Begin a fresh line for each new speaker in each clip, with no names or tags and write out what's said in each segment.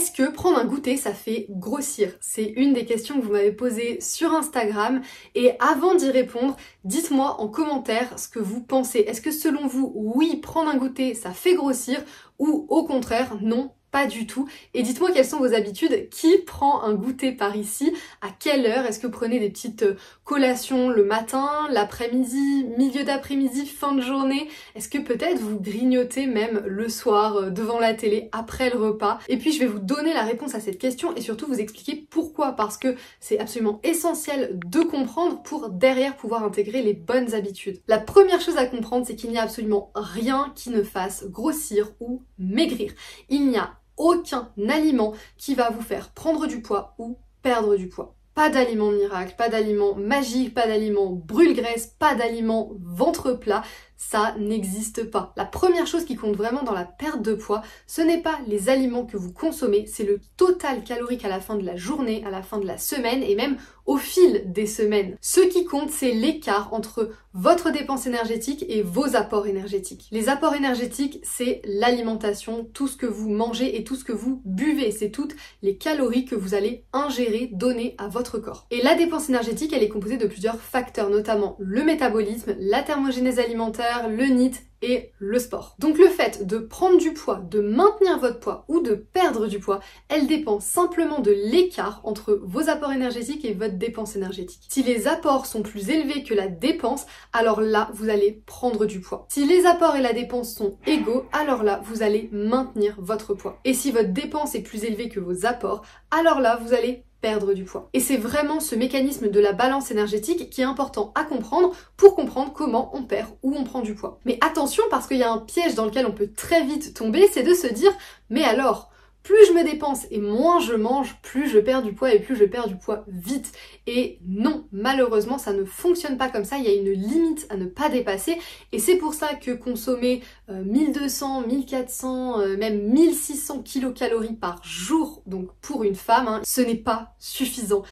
Est-ce que prendre un goûter, ça fait grossir? C'est une des questions que vous m'avez posées sur Instagram. Et avant d'y répondre, dites-moi en commentaire ce que vous pensez. Est-ce que selon vous, oui, prendre un goûter, ça fait grossir? Ou au contraire, non, pas du tout. Et dites-moi quelles sont vos habitudes. Qui prend un goûter par ici? À quelle heure? Est-ce que vous prenez des petites collations le matin, l'après-midi, milieu d'après-midi, fin de journée? Est-ce que peut-être vous grignotez même le soir devant la télé après le repas? Et puis je vais vous donner la réponse à cette question et surtout vous expliquer pourquoi. Parce que c'est absolument essentiel de comprendre pour derrière pouvoir intégrer les bonnes habitudes. La première chose à comprendre, c'est qu'il n'y a absolument rien qui ne fasse grossir ou maigrir. Il n'y a aucun aliment qui va vous faire prendre du poids ou perdre du poids. Pas d'aliment miracle, pas d'aliment magique, pas d'aliment brûle-graisse, pas d'aliment ventre plat, ça n'existe pas. La première chose qui compte vraiment dans la perte de poids, ce n'est pas les aliments que vous consommez, c'est le total calorique à la fin de la journée, à la fin de la semaine et même au fil des semaines. Ce qui compte, c'est l'écart entre votre dépense énergétique et vos apports énergétiques. Les apports énergétiques, c'est l'alimentation, tout ce que vous mangez et tout ce que vous buvez. C'est toutes les calories que vous allez ingérer, donner à votre corps. Et la dépense énergétique, elle est composée de plusieurs facteurs, notamment le métabolisme, la thermogénèse alimentaire, le NEAT et le sport. Donc le fait de prendre du poids, de maintenir votre poids ou de perdre du poids, elle dépend simplement de l'écart entre vos apports énergétiques et votre dépense énergétique. Si les apports sont plus élevés que la dépense, alors là, vous allez prendre du poids. Si les apports et la dépense sont égaux, alors là, vous allez maintenir votre poids. Et si votre dépense est plus élevée que vos apports, alors là, vous allez perdre du poids. Et c'est vraiment ce mécanisme de la balance énergétique qui est important à comprendre pour comprendre comment on perd ou on prend du poids. Mais attention, parce qu'il y a un piège dans lequel on peut très vite tomber, c'est de se dire mais alors, plus je me dépense et moins je mange, plus je perds du poids et plus je perds du poids vite. Et non, malheureusement, ça ne fonctionne pas comme ça. Il y a une limite à ne pas dépasser. Et c'est pour ça que consommer 1200, 1400, même 1600 kilocalories par jour, donc pour une femme, ce n'est pas suffisant.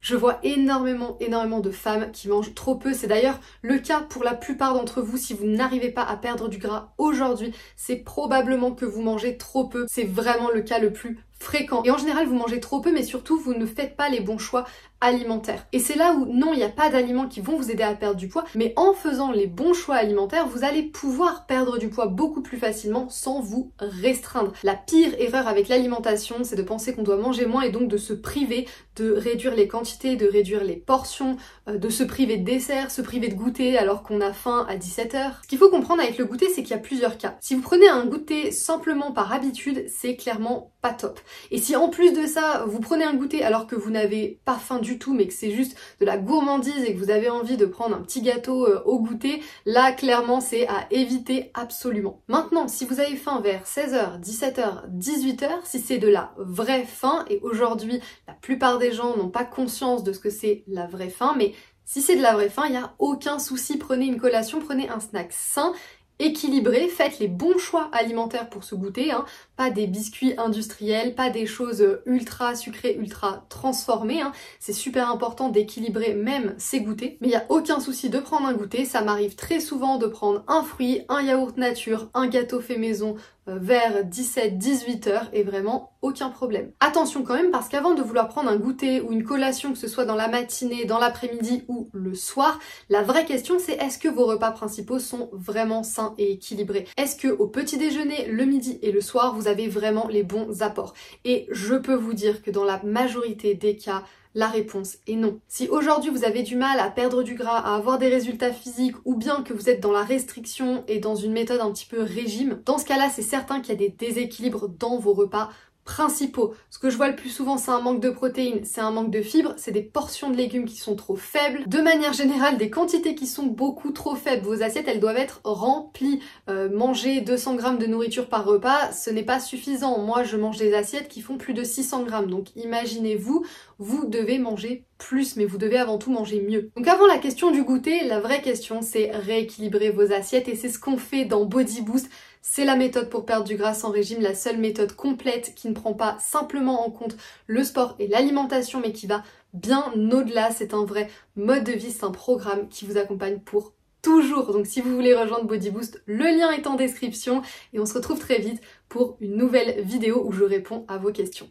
Je vois énormément de femmes qui mangent trop peu. C'est d'ailleurs le cas pour la plupart d'entre vous. Si vous n'arrivez pas à perdre du gras aujourd'hui, c'est probablement que vous mangez trop peu. C'est vraiment le cas le plus fréquent. Et en général, vous mangez trop peu, mais surtout, vous ne faites pas les bons choix alimentaires. Et c'est là où, non, il n'y a pas d'aliments qui vont vous aider à perdre du poids, mais en faisant les bons choix alimentaires, vous allez pouvoir perdre du poids beaucoup plus facilement sans vous restreindre. La pire erreur avec l'alimentation, c'est de penser qu'on doit manger moins et donc de se priver, de réduire les quantités, de réduire les portions, de se priver de dessert, se priver de goûter alors qu'on a faim à 17h. Ce qu'il faut comprendre avec le goûter, c'est qu'il y a plusieurs cas. Si vous prenez un goûter simplement par habitude, c'est clairement pas top. Et si en plus de ça, vous prenez un goûter alors que vous n'avez pas faim du tout, mais que c'est juste de la gourmandise et que vous avez envie de prendre un petit gâteau au goûter, là clairement c'est à éviter absolument. Maintenant, si vous avez faim vers 16h, 17h, 18h, si c'est de la vraie faim, et aujourd'hui la plupart des gens n'ont pas conscience de ce que c'est la vraie faim, mais si c'est de la vraie faim, il n'y a aucun souci, prenez une collation, prenez un snack sain, équilibré, faites les bons choix alimentaires pour ce goûter, pas des biscuits industriels, pas des choses ultra sucrées, ultra transformées, c'est super important d'équilibrer même ces goûters, mais il n'y a aucun souci de prendre un goûter, ça m'arrive très souvent de prendre un fruit, un yaourt nature, un gâteau fait maison, vers 17-18 heures et vraiment aucun problème. Attention quand même parce qu'avant de vouloir prendre un goûter ou une collation, que ce soit dans la matinée, dans l'après-midi ou le soir, la vraie question c'est est-ce que vos repas principaux sont vraiment sains et équilibrés? Est-ce que au petit déjeuner, le midi et le soir, vous avez vraiment les bons apports? Et je peux vous dire que dans la majorité des cas, la réponse est non. Si aujourd'hui vous avez du mal à perdre du gras, à avoir des résultats physiques ou bien que vous êtes dans la restriction et dans une méthode un petit peu régime, dans ce cas-là c'est certain qu'il y a des déséquilibres dans vos repas principaux. Ce que je vois le plus souvent, c'est un manque de protéines, c'est un manque de fibres, c'est des portions de légumes qui sont trop faibles. De manière générale, des quantités qui sont beaucoup trop faibles. Vos assiettes, elles doivent être remplies. Manger 200 grammes de nourriture par repas, ce n'est pas suffisant. Moi, je mange des assiettes qui font plus de 600 grammes. Donc imaginez-vous, vous devez manger plus, mais vous devez avant tout manger mieux. Donc avant la question du goûter, la vraie question, c'est rééquilibrer vos assiettes et c'est ce qu'on fait dans Body Boost. C'est la méthode pour perdre du gras sans régime, la seule méthode complète qui ne prend pas simplement en compte le sport et l'alimentation, mais qui va bien au-delà. C'est un vrai mode de vie, c'est un programme qui vous accompagne pour toujours. Donc si vous voulez rejoindre Body Boost, le lien est en description et on se retrouve très vite pour une nouvelle vidéo où je réponds à vos questions.